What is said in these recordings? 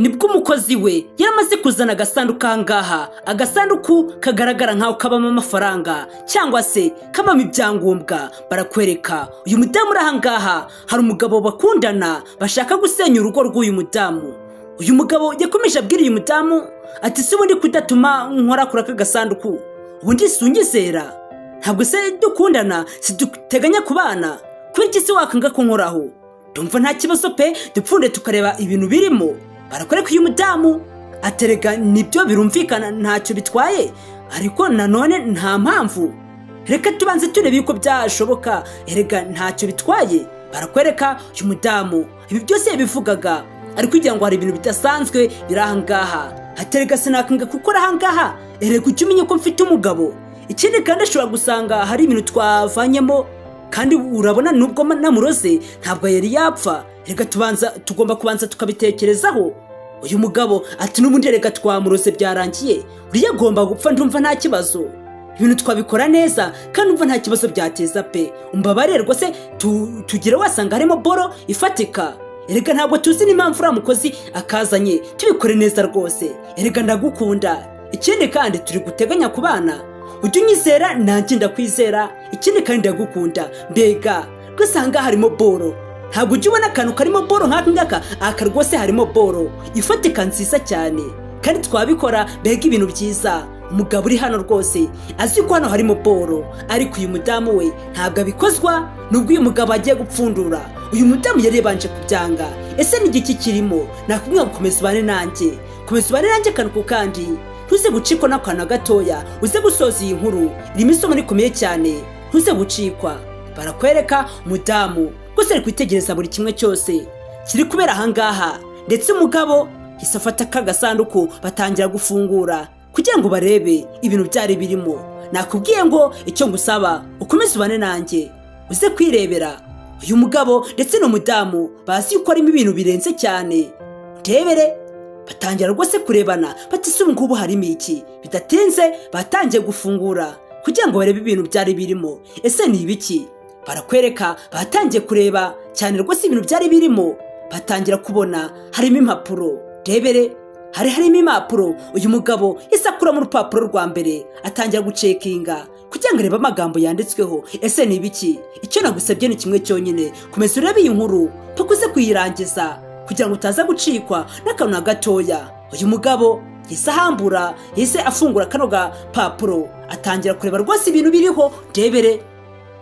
nibwo umukozi we yaramaze kuzana agasanduku ahangaha, agasanduku kagaragara nkaho kabamo amafaranga cyangwa se kabamo ibyangombwa. Barakwereka uyu mudamu uri ahangaha, hari umugabo bakundana bashaka gusenya urugo rw'uyu mudamu. Uyu mugabo yakomeje abwira uyu mudamu ati se ubundi kudatuma nkora kuri aka gasanduku, ubundi sungizera, ntabwo se dukundana, si duteganya kubana, kubera iki se wakanga ko nkoraho? Ndumva nta kibazo pe, dupfunde tukareba ibintu birimo. Barakwereka uyu mudamu aterega nibyo birumvikana ntacyo bitwaye, ariko nanone nta mpamvu, reka tubanze turebe yuko byashoboka, erega ntacyo bitwaye. Barakwereka uyu mudamu ibi byose yabivugaga ariko kugira ngo hari ibintu bidasanzwe biri ahangaha. Aterega sinakanga gukora ahangaha, erega ujye umenya ko mfite umugabo. Ikindi kandi ashobora gusanga hari ibintu twavanyemo, kandi urabona nubwo namuroze ntabwo yari yapfa, reka tugomba kubanza tukabitekerezaho. Uyu mugabo ati n'ubundi reka twamuroze byarangiye, uriya agomba gupfa, ndumva nta kibazo, ibintu twabikora neza kandi umva nta kibazo byateza pe. Umbabarire rwose tugire wasanga harimo boro ifatika, erega ntabwo tuzi n'impamvu uriya mukozi akazanye, tubikore neza rwose, erega ndagukunda. Ikindi kandi turi guteganya kubana, ujye unyizera nanjye ndakwizera, ikindi kandi ndagukunda. Mbega rwose ahangaha harimo boro, ntabwo ujya ubona akantu karimo boro nk'aka ngaka, aka rwose harimo boro ifatika nziza cyane kandi twabikora. Mbega ibintu byiza. Umugabo uri hano rwose azi ko hano harimo boro, ariko uyu mudamu we ntabwo abikozwa. Nubwo uyu mugabo agiye gupfundura, uyu mudamu yari yabanje kubyanga. Ese ni igiki kirimo? Nakubwira ngo komeza ubane nanjye, komeza ubane nanjye akantu ku kandi, ntuze gucikwa n'akantu gatoya, uze gusoza iyi nkuru, irimo isomo rikomeye cyane, ntuze gucikwa. Barakwereka umudamu rwose ari kwitegereza buri kimwe cyose kiri kubera ahangaha, ndetse umugabo yise afata aka gasanduku batangira gufungura kugira ngo barebe ibintu byari birimo. Nakubwiye ngo icyo ngusaba ukomeze ubane nanjye, uze kwirebera. Uyu mugabo ndetse n'umudamu bazi yuko harimo ibintu birenze cyane. Ndebere batangira rwose kurebana bati se ubu ngubu harimo iki? Bidatinze batangiye gufungura kugira ngo barebe ibintu byari birimo. Ese ni ibiki? Barakwereka batangiye kureba cyane rwose ibintu byari birimo. Batangira kubona harimo impapuro. Ndebere harimo impapuro. Uyu mugabo isakura mu rupapuro rwa mbere atangira gucekinga kugira ngo arebe amagambo yanditsweho. Ese ni ibiki? Icyo nagusabye ni kimwe cyonyine, komeza urebe iyi nkuru tukuze kuyirangiza kugira ngo utaza gucikwa n'akantu na gatoya. Uyu mugabo yise ahambura, yise afungura kano gapapuro atangira kureba rwose ibintu biriho. Ndebere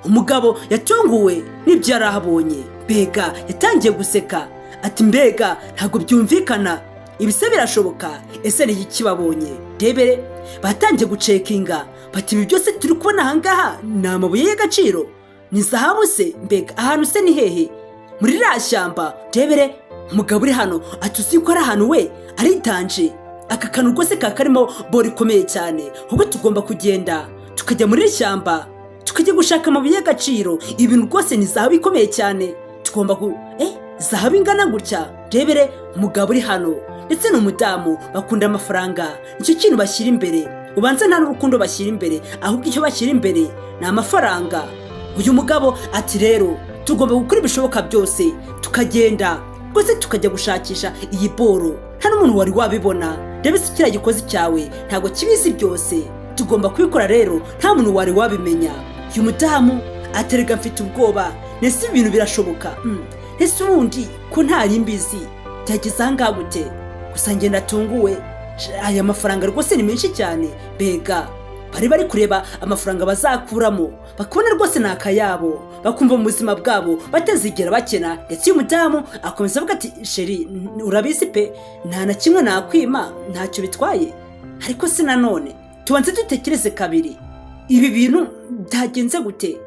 umugabo yatunguwe n'ibyo yari ahabonye. Mbega yatangiye guseka ati mbega ntabwo byumvikana, ibise birashoboka. Ese ni iki babonye? Ndebere batangiye gucekinga bati ibi byose turi kubona ahangaha ni amabuye y'agaciro, ni zahabu se? Mbega ahantu se ni hehe? Muri rya shyamba? Ndebere umugabo uri hano ati uzi ko ari ahantu we aritanje, aka kantu rwose kakarimo boro ikomeye cyane, ahubwo tugomba kugenda tukajya muri iri shyamba tukajya gushaka amabuye y'agaciro. Ibintu rwose ni zahabu ikomeye cyane, tugomba zahabu ingana gutya. Ndebere umugabo uri hano ndetse n'umudamu bakunda amafaranga, nicyo kintu bashyira imbere. Ubanza nta n'urukundo bashyira imbere, ahubwo icyo bashyira imbere ni amafaranga. Uyu mugabo ati rero tugomba gukora ibishoboka byose tukagenda rwose tukajya gushakisha iyi boro, nta n'umuntu wari wabibona. Ndebe se kiriya gikozi cyawe ntabwo kibizi byose, tugomba kubikora rero nta muntu wari wabimenya. Uyu mudamu aterega mfite ubwoba, nese ibintu birashoboka? Ese ubundi ko ntari mbizi byageze ahangaha gute? Gusa njye natunguwe, aya mafaranga rwose ni menshi cyane. Mbega bari kureba amafaranga bazakuramo, bakubona rwose ni akayabo, bakumva mu buzima bwabo batazigera bakena. Ndetse uyu mudamu akomeza avuga ati sheri urabizi pe, nta na kimwe nakwima, ntacyo bitwaye. Ariko se nanone tubanze dutekereze kabiri, ibi bintu byagenze gute?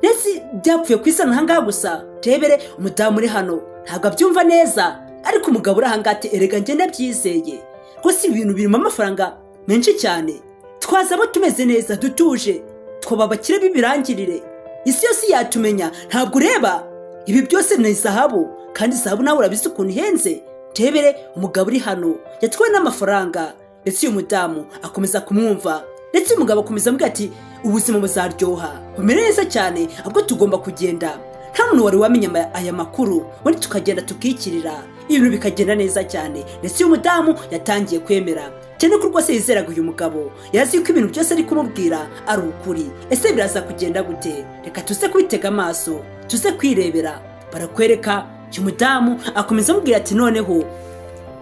Nese byapfuye kwisana ahangaha gusa? Ndebere umudamu uri hano ntabwo abyumva neza, ariko umugabo uri ahangaha ati erega njye ndabyizeye rwose, ibintu birimo amafaranga menshi cyane, twazaba tumeze neza dutuje, twaba abakire b'ibirangirire, isi yose yatumenya. Ntabwo ureba ibi byose ni zahabu, kandi zahabu nawe urabizi ukuntu ihenze. Ndebere umugabo uri hano yatwawe n'amafaranga, ndetse uyu mudamu akomeza kumwumva, ndetse umugabo akomeza avuga ati ubuzima buzaryoha bumere neza cyane, ahubwo tugomba kugenda. Nta muntu wari wamenya aya makuru, ubundi tukagenda tukikirira. ibintu bikagenda neza cyane. Ndetse uyu mudamu yatangiye kwemera cyane ko rwose yizeraga uyu mugabo, yazi yuko ibintu byose ari kumubwira ari ukuri. Ese biraza kugenda gute? Reka tuze kubitega amaso, tuze kwirebera. Barakwereka uyu mudamu akomeza amubwira ati noneho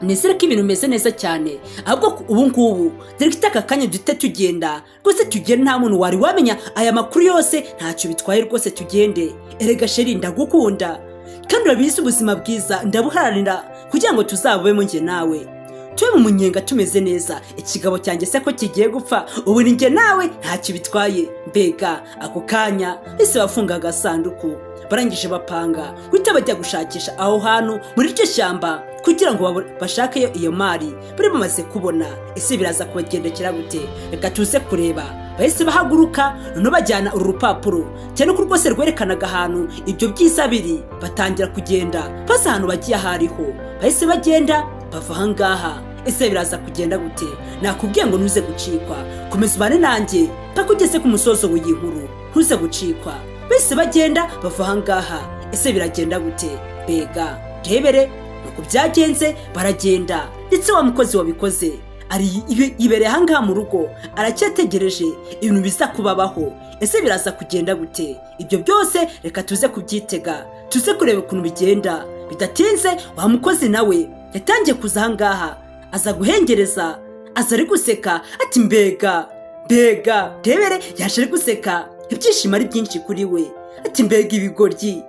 nizere ko ibintu bimeze neza cyane, ahubwo ubu ngubu dore ko aka kanya duhita tugenda rwose, tugende nta muntu wari wamenya aya makuru yose, ntacyo bitwaye rwose, tugende. Erega sheri ndagukunda kandi urabizi ubuzima bwiza ndabuharanira kugira ngo tuzabubemo njye nawe, tube mu munyenga tumeze neza. Ikigabo cyanjye se ko kigiye gupfa, ubu ni njye nawe, ntacyo bitwaye. Mbega ako kanya ese bafunga agasanduku, barangije bapanga guhita bajya gushakisha aho hantu muri iryo shyamba kugira ngo bashakeyo iyo mari bari bamaze kubona. Ese biraza kubagendekera gute? Reka tuze kureba. Bahise bahaguruka noneho bajyana uru rupapuro cyane ko rwose rwerekanaga ahantu ibyo byiza biri. Batangira kugenda basa ahantu bagiye ahariho, bahise bagenda bava ahangaha. Ese biraza kugenda gute? Nakubwiye ngo ntuze gucikwa, komeza ubane nanjye mpaka ugeze ku musozo w'iyi nkuru, ntuze gucikwa. Bahise bagenda bava ahangaha. Ese biragenda gute? Mbega rebere nuko byagenze, baragenda. Ndetse wa mukozi wabikoze ari ibereye ahangaha mu rugo, aracyategereje ibintu biza kubabaho. Ese biraza kugenda gute? Ibyo byose reka tuze kubyitega, tuze kureba ukuntu bigenda. Bidatinze wa mukozi nawe yatangiye kuza ahangaha, aza guhengereza, aza ari guseka ati mbega rebere yaje ari guseka, ibyishimo ari byinshi kuri we. Ati mbega ibigoryi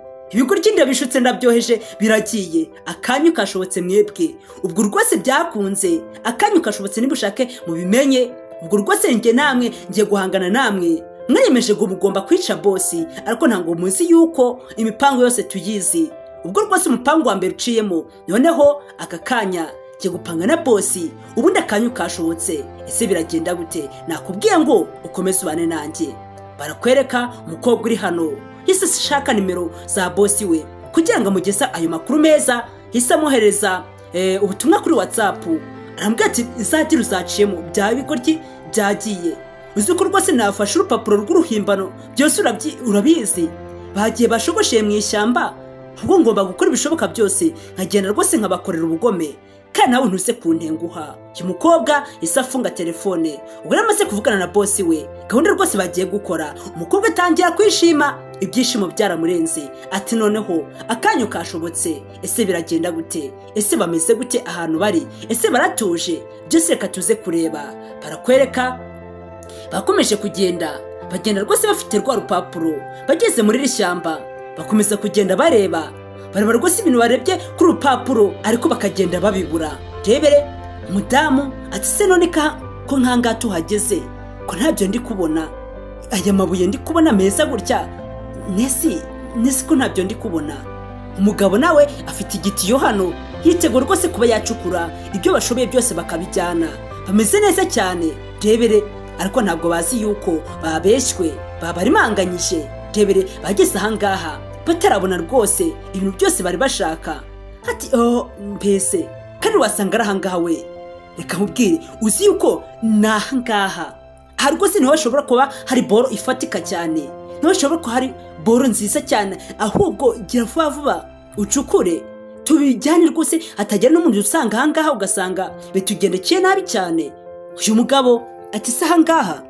ndabishutse ndabyoheje biragiye, akanyu kashobotse mwebwe. Ubwo rwose byakunze, akanyu kashobotse nibushake mubimenye. Ubwo rwose njye namwe ngiye guhangana namwe, mwayemeje ngo mugomba kwica bosi, ariko ntabwo muzi yuko imipango yose tuyizi. Ubwo rwose umupango wa mbere uciyemo, noneho aka kanya ngiye gupanga na bosi, ubundi akanyu kashobotse. Ese biragenda gute? Nakubwiye ngo ukomeze ubane nanjye. Barakwereka umukobwa uri hano yise shaka nimero za bosi we kugira ngo amugeza ayo makuru meza. Hise amuhereza ubutumwa kuri WhatsApp, arambwira ati izajya ruzaciyemo bya bigoryi byagiye. Uzi ko rwose nafashe urupapuro rw'uruhimbano byose urabizi, bagiye bashogosheye mu ishyamba, ubwo ngomba gukora ibishoboka byose nkagenda rwose nkabakorera ubugome, kandi nawe ntuze kuntenguha. Uyu mukobwa yise afunga telefone. Ubwo yaramaze kuvugana na bosi we gahunda rwose bagiye gukora. Umukobwa atangira kwishima, ibyishimo byaramurenze. Ati noneho akanyu kashobotse. Ese biragenda gute? Ese bameze gute ahantu bari? Ese baratuje? Byose reka tuze kureba. Barakwereka bakomeje kugenda, bagenda rwose bafite rwa rupapuro. Bageze muri iri shyamba bakomeza kugenda bareba rwose ibintu barebye kuri urupapuro, ariko bakagenda babibura. Rebere umudamu ati se none ko nkanga tuhageze ko ntabyo ndi kubona, aya mabuye ndi kubona meza gutya, nesi ko ntabyo ndi kubona. Umugabo nawe afite igitiyo hano, yitegura rwose kuba yacukura ibyo bashoboye byose bakabijyana. Bameze neza cyane rebere, ariko ntabwo bazi yuko babeshywe, babarimanganyije. Rebere bageze ahangaha batarabona rwose ibintu byose bari bashaka. Ati mbese kandi wasanga ari ahangaha we. Reka nkubwire, uzi yuko ni ahangaha. Aha rwose niho hashobora kuba hari boro ifatika cyane, niho hashobora kuba hari boro nziza cyane. Ahubwo gira vuba vuba ucukure tubijyane rwose, hatagira n'umuntu usanga ahangaha ugasanga bitugendekeye nabi cyane. Uyu mugabo ati se ahangaha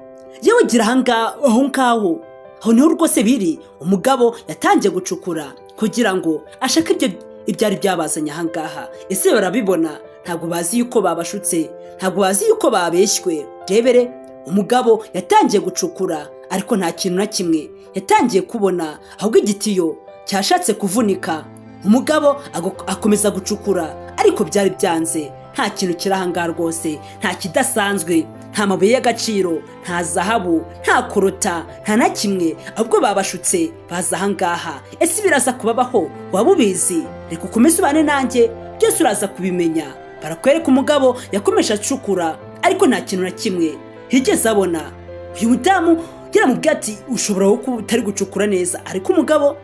yewe gira ahangaha, aho ngaho aho niho rwose biri. Umugabo yatangiye gucukura kugira ngo ashake ibyari byabazanye ahangaha. Ese barabibona? Ntabwo bazi yuko babashutse, ntabwo bazi yuko babeshywe. Rebere umugabo yatangiye gucukura, ariko nta kintu na kimwe yatangiye kubona, ahubwo igitiyo cyashatse kuvunika. Umugabo akomeza gucukura, ariko byari byanze. Nta kintu kiri ahangaha rwose, nta kidasanzwe, nta mabuye y'agaciro, nta zahabu, nta korota, nta na kimwe. Ahubwo babashutse baza ahangaha. Ese biraza kubabaho? Waba ubizi? Reka ukomeze ubane nanjye, byose uraza kubimenya. Barakwereka umugabo yakomeje acukura, ariko nta kintu na kimwe higeze abona. Uyu mudamu yaramubwiye ati ushobora kuba utari gucukura neza, ariko umugabo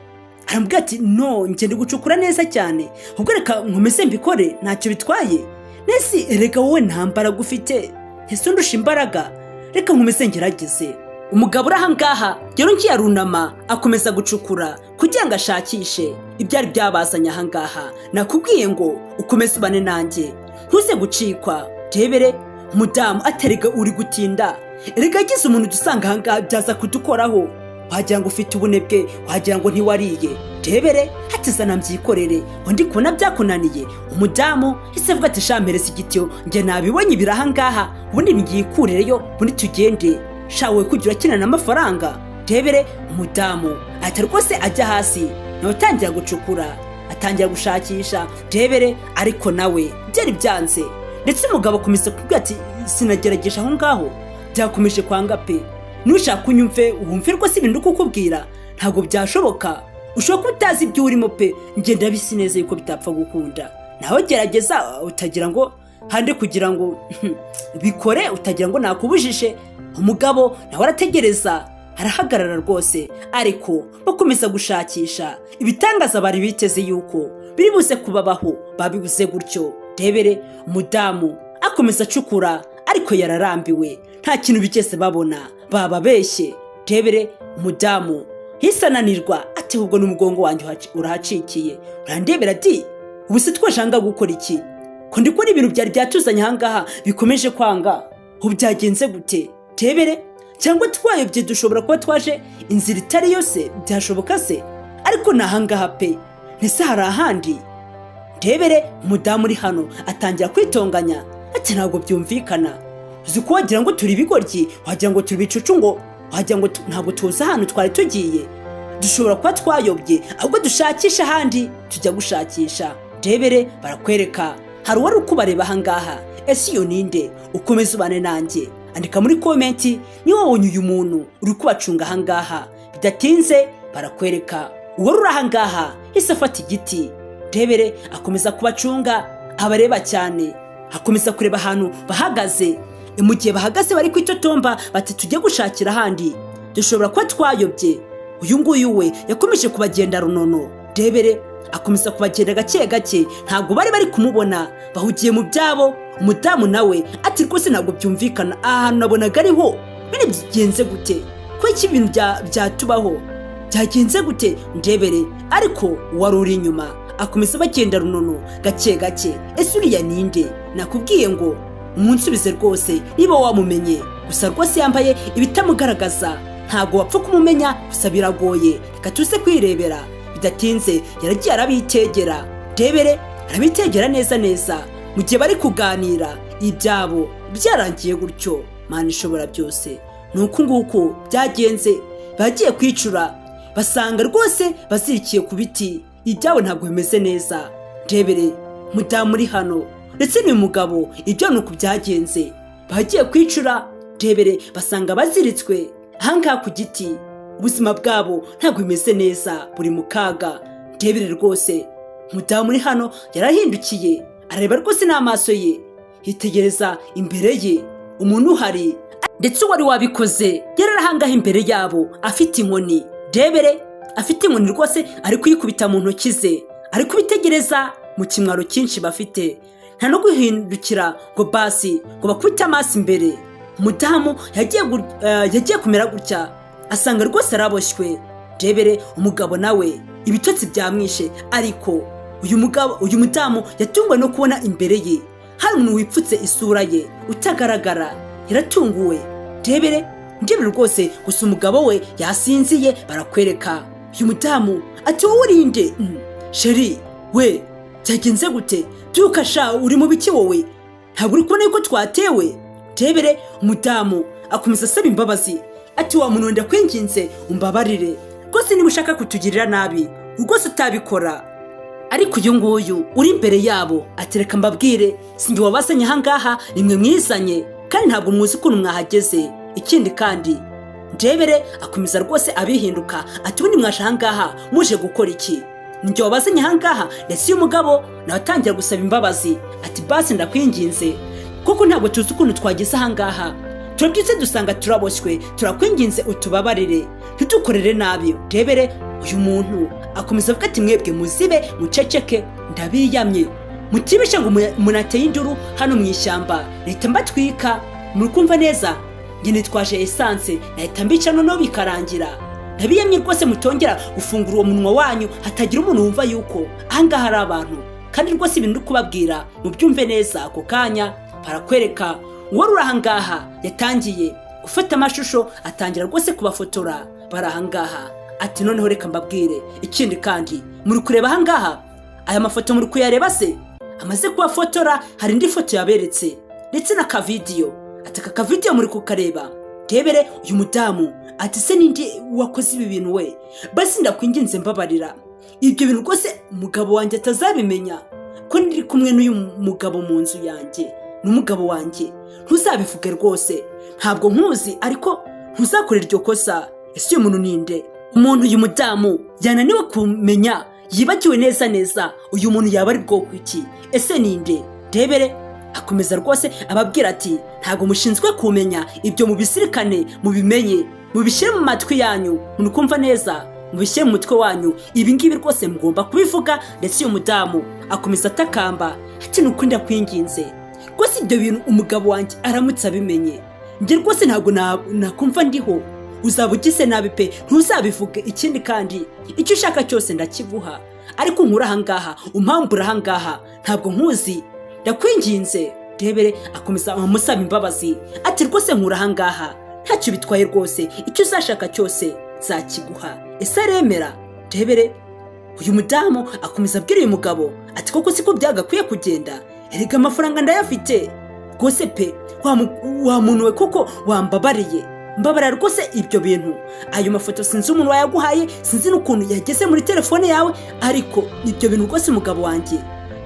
aramubwira ati no, njye ndi gucukura neza cyane, ubwo reka nkomeze mbikore, ntacyo bitwaye. Nesi erega wowe nta mbaraga ufite, ese ndusha imbaraga, reka nkomeze ngerageze. umugabo uri ahangaha yarongeye arunama akomeza gucukura kugira ngo ashakishe ibyari byabazanye ahangaha. Nakubwiye ngo ukomeze ubane nanjye ntuze gucikwa. Rebere umudamu aterega uri gutinda, erega yagize umuntu dusanga ahangaha byaza kudukoraho, wagira ngo ufite ubunebwe, wagira ngo ntiwariye. Rebere hatizana mbyikorere undi kubona byakunaniye. Umudamu ise avuga ati shampereza igitiyo njye nabibonye birahangaha ubundi nigiyikurereyo ubundi tugende shawe kugira kinana amafaranga. Rebere umudamu ati rwose ajya hasi nawe atangira gucukura atangira gushakisha. Rebere ariko nawe byari byanze, ndetse umugabo akomeza kubwira ati sinagerageje aho ngaho byakomeje kwanga pe, nushaka kunyumve wumve rwose ibintu kukubwira ntabwo byashoboka, ushobora kuba utazi ibyo urimo pe, njye ndabizi neza yuko bitapfa gukunda. Nawe gerageza utagira ngo hande kugira ngo bikore, utagira ngo nakubujije. Umugabo nawe arategereza arahagarara rwose, ariko bakomeza gushakisha ibitangaza bari biteze yuko biri buze kubabaho babibuze gutyo. Rebere umudamu akomeza acukura ariko yararambiwe, nta kintu bigeze babona, bababeshye. Rebere umudamu hisananirwa ati ahubwo n'umugongo wanjye urahacikiye, urandebera ati ubu se twashanga gukora iki ko ndikora ibintu byari byatuzanye ahangaha bikomeje kwanga, ubu byagenze gute? Rebere cyangwa twayobye dushobora kuba twaje inzira itari yose, byashoboka se? Ariko nahangaha pe nese hari ahandi. Rebere umudamu uri hano atangira kwitonganya ati ntabwo byumvikana, uzi ko wagira ngo turi bigoryi, wagira ngo turi bicucu, ngo wagira ngo ntabwo tuzi ahantu twari tugiye, dushobora kuba twayobye ahubwo dushakisha ahandi tujya gushakisha. Rebere barakwereka hari uwari ukubareba ahangaha, ese iyo ninde? Ukomeze ubane nanjye, andika muri komenti niba wabonye uyu muntu uri kubacunga ahangaha. Bidatinze barakwereka uwari uri ahangaha ese afata igiti. Rebere akomeza kubacunga abareba cyane, akomeza kureba ahantu bahagaze. Mu gihe bahagaze bari kwitotomba bati tujye gushakira ahandi, dushobora kuba twayobye. Uyu nguyu we yakomeje kubagenda runono. Rebere akomeza kubagenda gake gake, ntabwo bari kumubona, bahugiye mu byabo. Umudamu nawe ati rwose ntabwo byumvikana, ahantu nabonaga ariho bine byigenze gute, ko iki ibintu byatubaho byagenze gute? Rebere ariko wari uri inyuma akomeza bagenda runono gake gake. Ese uriya ninde? Nakubwiye ngo umunsubize rwose niba wamumenye, gusa rwose yambaye ibitamugaragaza, ntabwo wapfa kumumenya, gusa biragoye, reka tuze kwirebera. Bidatinze yaragiye arabitegera. Rebere arabitegera neza neza, mu gihe bari kuganira ibyabo byarangiye gutyo. Mana ishobora byose nuko nguko byagenze, bagiye kwicura basanga rwose bazirikiye ku biti, ibyabo ntabwo bimeze neza. Rebere mudamu uri hano ndetse n'uyu mugabo ibyo nuko byagenze, bagiye kwicura. Rebere basanga baziritswe ahangaha ku giti, ubuzima bwabo ntabwo bimeze neza, buri mu kaga. Rebere rwose mudamu uri hano yarahindukiye arareba rwose n'amaso ye, yitegereza imbere ye umuntu uhari, ndetse wari wabikoze yararahangaha imbere yabo afite inkoni. Rebere afite inkoni rwose ari kuyikubita mu ntoki ze, ari kubitegereza mu kimwaro cyinshi bafite, nta no guhindukira ngo basi ngo bakubite amaso imbere. Umudamu yagiye kumera gutya asanga rwose araboshywe. Rebere umugabo nawe ibitotsi byamwishe, ariko uyu mudamu yatunguwe no kubona imbere ye hari umuntu wipfutse isura ye utagaragara, yaratunguwe. Rebere rwose gusa umugabo we yasinziye. Barakwereka uyu mudamu ati wowe urinde? Sheri we byagenze gute? Byuka sha, uri mu biki wowe? Ntabwo uri kubona yuko twatewe? Rebere umudamu akomeza asaba imbabazi ati wa muntu ndakwinginze umbabarire rwose, niba ushaka kutugirira nabi rwose utabikora. Ariko uyu nguyu uri imbere yabo atereka mbabwire, sinjye wabasanye ahangaha, nimwe mwizanye kandi ntabwo muzi ukuntu mwahageze. Ikindi kandi Rebere akomeza rwose abihinduka ati ubundi mwaje ahangaha muje gukora iki? Ninjye wabazanye ahangaha. Ndetse uyu mugabo nawe atangira gusaba imbabazi ati basi ndakwinginze kuko ntabwo tuzi ukuntu twageze ahangaha, turabyutse dusanga turaboshywe, turakwinginze utubabarire ntidukorere nabi. Rebere uyu muntu akomeza avuga ati mwebwe muzibe muceceke, ndabiyamye mutibeshe ngo munateye induru hano mu ishyamba leta mbatwika. Muri kumva neza njye nitwaje essence nahita mbica noneho bikarangira. Nabiyemye rwose mutongera gufungura uwo munwa wanyu hatagira umuntu wumva yuko ahangaha hari abantu, kandi rwose ibintu kubabwira mubyumve neza. Ako kanya barakwereka uwari uri ahangaha yatangiye gufata amashusho atangira rwose kubafotora bari ahangaha. Ati noneho reka mbabwire ikindi kandi muri kureba ahangaha aya mafoto muri kuyareba se, amaze kubafotora hari indi foto yaberetse ndetse na ka video. Ati aka video muri kukareba ndebere uyu mudamu. Ati se ninde wakoze ibi bintu we? Basi ndakwinginze mbabarira, ibyo bintu rwose umugabo wanjye atazabimenya ko ndiri kumwe n'uyu mugabo mu nzu yanjye n'umugabo wanjye. Ntuzabivuge rwose, ntabwo nkuzi ariko ntuzakore iryo kosa. Ese uyu muntu ninde? Umuntu uyu mudamu yananiwe kumenya, yibagiwe neza uyu muntu yaba ari bwoko iki. Ese ninde? Ndebere akomeza rwose ababwira ati ntago mushinzwe kumenya ibyo, mubisirikane mubimenye, mubishyire mu matwi yanyu, mukumva neza, mubishyire mu mutwe wanyu. Ibi ngibi rwose mugomba kubivuga. Ndetse uyu mudamu akomeza atakamba ati nukundi akwinginze rwose ibyo bintu umugabo wanjye aramutse abimenye, njye rwose ntago nakumva ndiho, uzaba ugize nabi pe, ntuzabivuge. Ikindi kandi icyo ushaka cyose ndakiguha, ariko nkura ahangaha umpambura ahangaha ntabwo nkuzi, ndakwinginze. Ndebere akomeza amusaba imbabazi ati rwose nkura ahangaha ntacyo bitwaye rwose, icyo uzashaka cyose zakiguha. Ese aremera? Ndebere uyu mudamu akomeza abwira uyu mugabo ati koko siko byagakwiye kugenda, erega amafaranga ndayafite rwose pe, wa muntu we koko wambabariye, mbabara rwose ibyo bintu. Ayo mafoto sinzi umuntu wayaguhaye, sinzi n'ukuntu yageze muri telefone yawe, ariko ibyo bintu rwose umugabo wanjye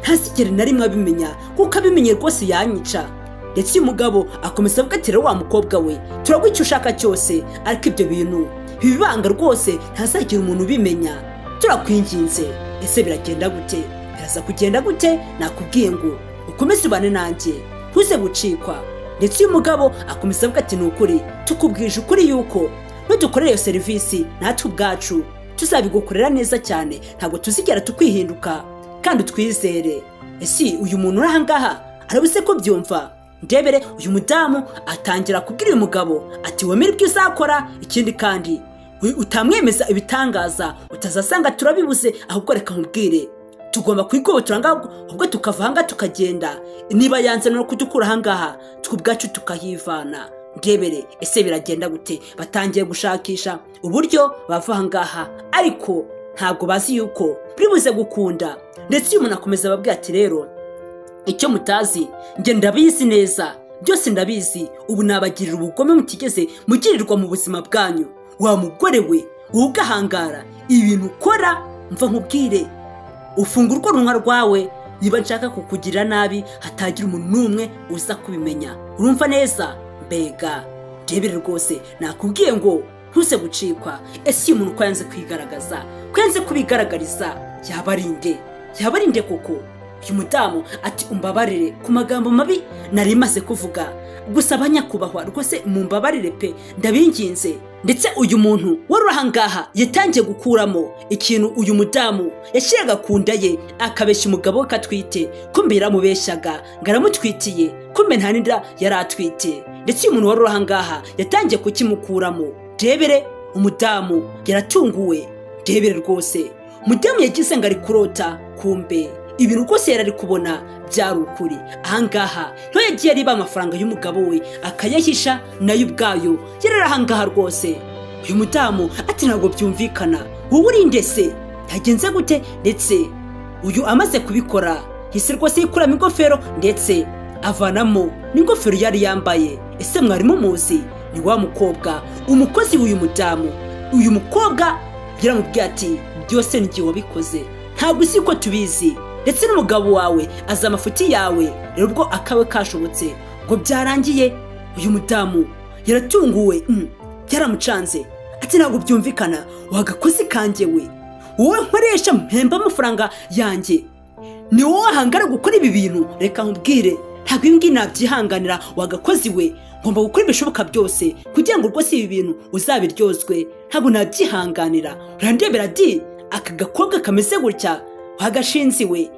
ntazigere na rimwe abimenya, kuko abimenye rwose yanyica. Ndetse uyu mugabo akomeza avuga ati wa mukobwa we turaguha icyo ushaka cyose, ariko ibyo bintu bibanga rwose ntazagira umuntu ubimenya, turakwinginze. Ese biragenda gute? Biraza kugenda gute? Nakubwiye ngo ukomeze ubane nanjye ntuze gucikwa. Ndetse uyu mugabo akomeza avuga ati nukuri tukubwije ukuri yuko nudukorera iyo serivisi natwe ubwacu tuzabigukorera neza cyane, ntabwo tuzigera tukwihinduka kandi twizere. Ese uyu muntu uri ahangaha arabuze ko byumva? Ndebere uyu mudamu atangira kubwira uyu mugabo ati wemere ibyo uzakora, ikindi kandi utamwemeza ibitangaza utazasanga turabibuze, ahubwo reka nkubwire tugomba kwigobotora ngaho ubwo tukava ahangaha tukagenda, niba yanze no kudukura ahangaha twubwacu tukahivana. Ndebere ese biragenda gute? Batangiye gushakisha uburyo bava ahangaha, ariko ntabwo bazi yuko bibuze gukunda. Ndetse uyu muntu akomeza ababwira ati rero icyo mutazi njye ndabizi neza, byose ndabizi, ubu nabagirira ubugome mutigeze mugirirwa mu buzima bwanyu. Wa mugore we ugahangara ibintu ukora, mva nkubwire ufungurwa urunwa rwawe niba nshaka kukugirira nabi hatagira umuntu n'umwe uza kubimenya. Urumva neza? Mbega ndebere rwose nakubwiye ngo ntuze gucikwa. Ese uyu muntu ko yanze kwigaragaza, ko yanze kubigaragariza, yabarinde koko? Uyu mudamu ati umbabarire ku magambo mabi nari maze kuvuga, gusa abanyakubahwa rwose mumbabarire pe, ndabinginze. Ndetse uyu muntu wari ahangaha yatangiye gukuramo ikintu uyu mudamu yashyiraga ku nda ye akabeshya umugabo we katwite, kumbe yaramubeshyaga ngaramutwitiye, kumbe nta n'inda yari atwite. Ndetse uyu muntu wari ahangaha yatangiye kukimukuramo. Ndebere umudamu yaratunguwe. Ndebere rwose umudamu yagize ngo ari kurota, kumbe ibintu rwose yari ari kubona byari ukuri. Ahangaha nto yagiye ariba amafaranga y'umugabo we akayahisha, nayo ubwayo yari ahangaha rwose. Uyu mudamu ati ntabwo byumvikana, wowe urinde se? Yagenze gute? Ndetse uyu amaze kubikora hise rwose yikuramo ingofero ndetse avanamo n'ingofero yari yambaye. Ese mwari mumuzi? Ni wa mukobwa, umukozi w'uyu mudamu. Uyu mukobwa yaramubwiye ati byose ni jye wabikoze, ntabwo uzi ko tubizi, ndetse n'umugabo wawe aza amafuti yawe, rero ubwo akawe kashobotse ngo byarangiye. Uyu mudamu yaratunguwe, byaramucanze ati ntabwo byumvikana, wagakozi kanjye we, wowe nkoresha mpemba amafaranga yanjye, ni wowe wahangara gukora ibi bintu? Reka nkubwire ntabwo ibi ngibi nabyihanganira, wagakozi we, ngomba gukora ibishoboka byose kugira ngo rwose ibi bintu uzabiryozwe, ntabwo nabyihanganira. Urandebera di aka gakobwa kameze gutya, wagashinzi we,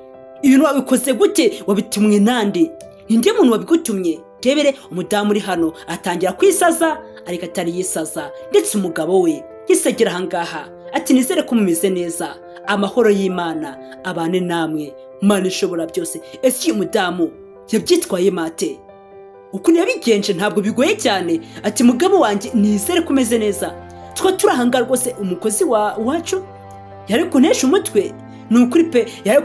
ibintu wabikoze gute? Wabitumwe nande? Ninde muntu wabigutumye? rebere umudamu uri hano atangira kwisaza ariko atari yisaza, ndetse umugabo we yisegera ahangaha ati nizere ko mumeze neza, amahoro y'Imana abane namwe, Mana ishobora byose. Ese uyu mudamu yabyitwaye mate? Ukuntu yabigenje ntabwo bigoye cyane. Ati mugabo wanjye nizere ko umeze neza, twa turahanga rwose umukozi wacu yari kunesha umutwe, ni ukuri pe, yari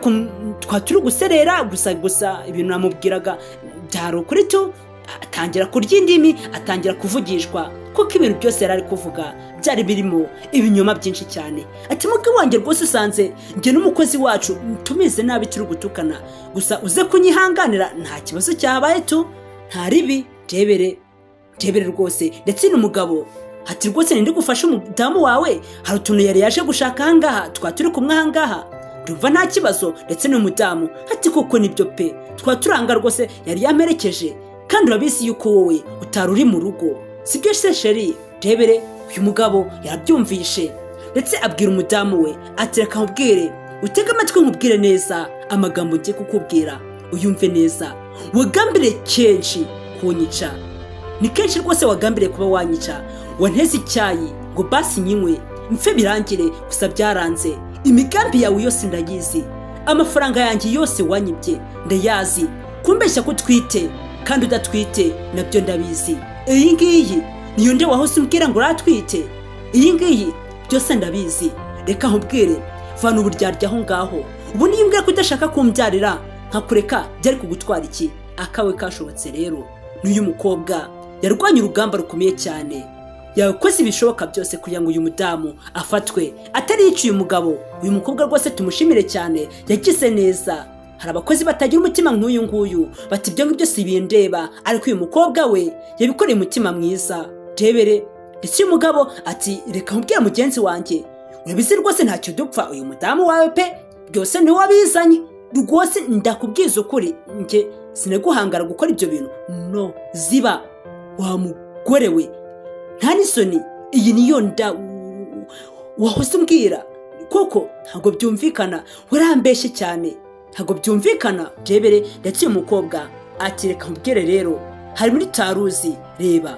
twa turi guserera gusa ibintu namubwiraga byari ukuri tu. Atangira kurya indimi, atangira kuvugishwa, kuko ibintu byose yari ari kuvuga byari birimo ibinyoma byinshi cyane. Ati mugabo wanjye rwose usanze njye n'umukozi wacu tumeze nabi turi gutukana, gusa uze kunyihanganira nta kibazo cyabaye tu, nta ribi. Rebere rwose. Ndetse n'umugabo ati rwose nindi gufasha umudamu wawe, hari utuntu yari yaje gushaka ahangaha, twa turi kumwe ahangaha, ndumva nta kibazo. Ndetse n'umudamu ati koko nibyo pe, twa turanga rwose yari yamerekeje, kandi urabizi yuko wowe utari uri mu rugo, sibyo se sheri? Rebere uyu mugabo yarabyumvishe, ndetse abwira umudamu we ati reka nkubwire, utege amatwi nkubwire neza amagambo ngiye kukubwira uyumve neza. Wagambiriye kenshi kunyica, ni kenshi rwose wagambiriye kuba wanyica, wanteze icyayi ngo basi nyinywe mfe birangire, gusa byaranze. Imigambi yawe yose ndayizi, amafaranga yanjye yose wanyibye ndayazi, kumbeshya ko utwite kandi udatwite nabyo ndabizi. Iyi ngiyi niyo nde wahose umbwira ngo uratwite? Iyi ngiyi byose ndabizi. Reka nkubwire, vana uburyarya aho ngaho. Ubu niyo mbwira ko udashaka kumbyarira nkakureka, byari kugutwara iki? Akawe kashobotse rero. N'uyu mukobwa yarwanye urugamba rukomeye cyane, yakoze ibishoboka byose kugira ngo uyu mudamu afatwe atari yiciye umugabo. Uyu mukobwa rwose tumushimire cyane, yagize neza. Hari abakozi batagira umutima nk'uyu nguyu, bati ibyo ngibyo si bindeba, ariko uyu mukobwa we yabikoreye umutima mwiza. Rebere. Ndetse uyu mugabo ati reka nkubwire mugenzi wanjye, urabizi rwose ntacyo dupfa, uyu mudamu wawe pe byose ni wabizanye rwose, ndakubwiza ukuri, njye sinaguhangara gukora ibyo bintu, no ziba wa mugore we, nta n'isoni. Iyi niyo nda wahose umbwira, kuko ntabwo byumvikana, urambeshye cyane, ntabwo byumvikana. Rebere. Ndetse uyu mukobwa ati reka nkubwire rero, hari muri taruzi, reba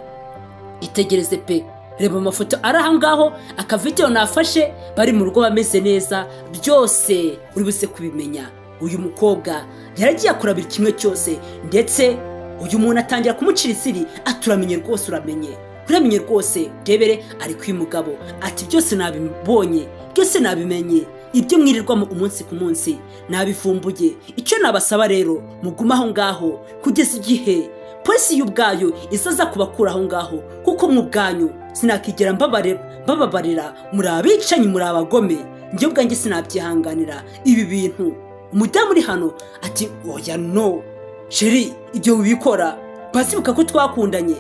itegereze pe, reba amafoto ari aho ngaho, akavideo nafashe bari mu rugo bameze neza, byose uri buse kubimenya. Uyu mukobwa yaragiye akora buri kimwe cyose, ndetse uyu muntu atangira kumucira isiri, aturamenye rwose, uramenye rwose. Rebere ariko uyu mugabo ati byose nabibonye, byose nabimenye, ibyo mwirirwamo umunsi ku munsi nabivumbuye. Icyo nabasaba rero, muguma aho ngaho kugeza igihe polisi y'ubwayo izaza kubakura aho ngaho, kuko mu bwanyu sinakigera mbababarira, muri abicanyi, muri abagome, njye ubwanjye sinabyihanganira ibi bintu. Umudamu uri hano ati oya no sheri, ibyo ubikora basibuka ko twakundanye,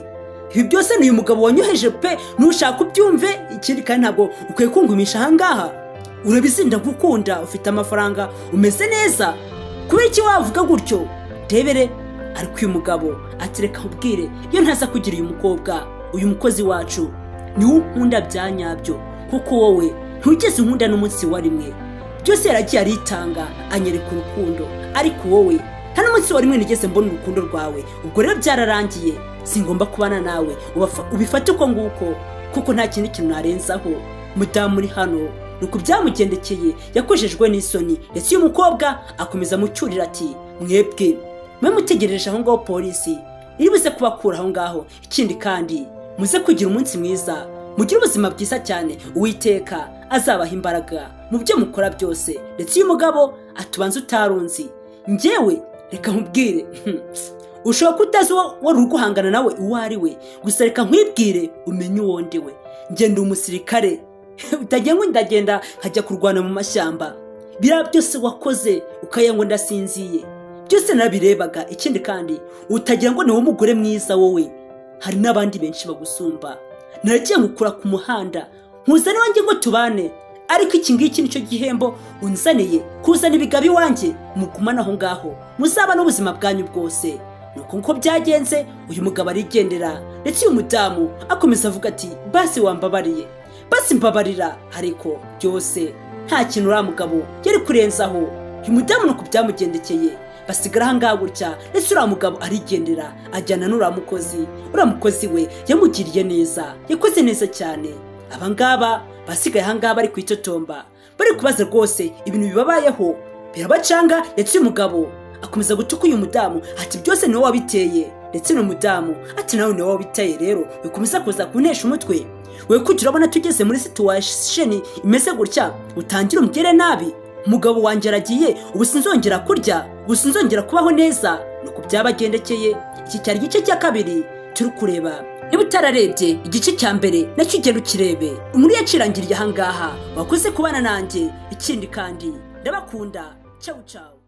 ibi byose ni uyu mugabo wanyoheje pe, nushaka ubyumve. Ikindi kandi ntabwo ukwiye kungumisha ahangaha, urabizinda gukunda, ufite amafaranga, umeze neza, kubera iki wavuga gutyo? Rebere ariko uyu mugabo ati reka nkubwire, iyo ntaza kugira uyu mukobwa, uyu mukozi wacu niwe unkunda bya nyabyo, kuko wowe ntugeze unkunda n'umunsi wa rimwe. Byose yaragiye aritanga, anyereka urukundo, ariko wowe nta n'umunsi wa rimwe nigeze mbona urukundo rwawe. Ubwo rero byararangiye, singomba kubana nawe, ubifate uko nguko, kuko nta kindi kintu narenzaho. Mudamu uri hano nuko byamugendekeye, yakojejwe n'isoni. Ndetse uyu mukobwa akomeza mucyurira ati mwebwe mutegereje aho ngaho polisi iri buze kubakura aho ngaho. Ikindi kandi muze kugira umunsi mwiza, mugire ubuzima bwiza cyane, Uwiteka azabaha imbaraga mu byo mukora byose. Ndetse uyu mugabo atubanza utarunzi, njyewe reka nkubwire, ushobora kutazi wari uguhangana nawe uwo ari we, gusa reka nkwibwire umenye uwo ndi we. Ngenda umusirikare, utagira ngo ndagenda nkajya kurwana mu mashyamba. Biriya byose wakoze ukaya ngo ndasinziye, byose narabirebaga. Ikindi kandi utagira ngo ni wowe mugore mwiza, wowe hari n'abandi benshi bagusumba. Naragiye ngukura ku muhanda, nkuzane wanjye ngo tubane, ariko iki ngiki nicyo gihembo unzaniye, kuzana ibigabi wanjye, mugumana aho ngaho, muzaba n'ubuzima bwanyu bwose. Nuko nko byagenze, uyu mugabo arigendera. Ndetse uyu mudamu akomeza avuga ati basi wambabariye, basi mbabarira. Ariko byose nta kintu uriya mugabo yari kurenzaho. Uyu mudamu nuko byamugendekeye, basigara ahangaha gutya, ndetse uriya mugabo arigendera ajyana n'uriya mukozi. Uriya mukozi we yamugiriye neza, yakoze neza cyane. Abangaba basigaye ahangaha bari kwitotomba, bari kubaza rwose ibintu bibabayeho birabacanga. Ndetse uyu mugabo akomeza gutuka uyu mudamu ati byose ni wowe wabiteye, ndetse no mudamu ati nawe ni wowe wabiteye. Rero bikomeza kuza kuntesha umutwe, we kugira urabona tugeze muri situation imeze gutya utangira umugere nabi. Umugabo wanjye aragiye, ubu sinzongera kurya, ubu sinzongera kubaho neza. Nuko byabagendekeye. Iki cyari igice cya kabiri turi kureba. Niba utararebye igice cya mbere nacyo ugera ukirebe. Inkuru yacirangiriye ahangaha. Wakoze kubana nanjye, ikindi kandi ndabakunda. Ciao ciao.